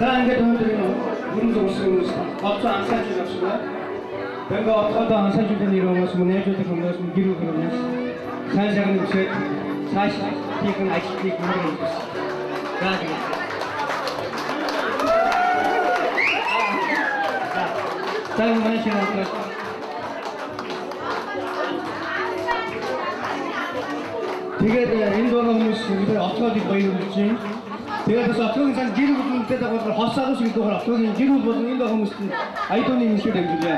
Hangi döndürüyor? Bunu da olsun. Altı ansen çocuklar. Ben de ortada ansen çocukları olması mı ne çocuk olması mı giriyor olması. Sen senin için saç tekrar açıklık yapıyoruz. Rahat. Sen bana şey yapma. 되게 인도하는 모습이 어떻게 보이는지 제가 그래서 앞쪽에 산 기름 붙은 데다가 헛사고 싶은 거 앞쪽에 기름 붙은 인도하는 모습이 아이돌이 있게 된 거죠.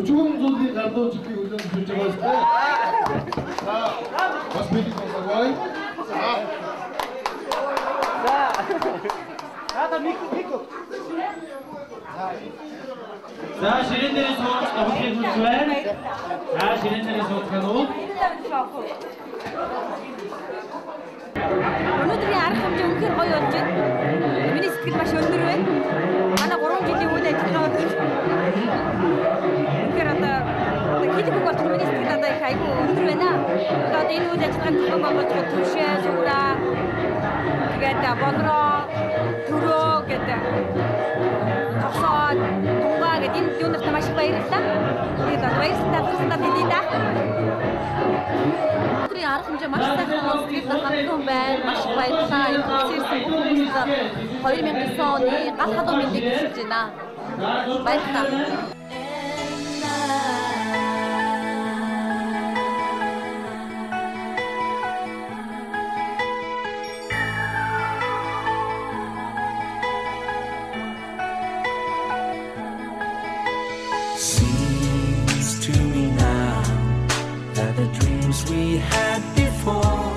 좋은 소리 나도 지키고 좀 결정했을 때, 자, 마스피디 공사관, 자, 미끄. 자, 시린들의 손 어떻게 주세요? 자, 시린들의 손 가노. Өнөөдрийн арга хэмжээ үнэхээр гоё болж байна. Миний сэтгэл маш өндөр байна. Манай 3 жилийн үед ажиллагаа үнэхээр одоо хэлэх үг болох миний сэтгэл одоо их айгүй өндөр байна. Одоо энэ үед ажиллагаанд төгөн болгож төвшөө, зүграа тэгээд болроо, төрөө гэдэг тогсоо, тунгаа гэдэг энэ юунарт маш их баярлалаа. Тэгээд баярлалаа хэлье да. Арга хэмжээ маш сайхан сэтгэл хандлуун байна. Маш их баярлалаа. Энэ концертын бүх хүмүүст 2009 оны гал халуун мэндийг хэлж байна. Баярлалаа. Seems to me now that the dreams we had before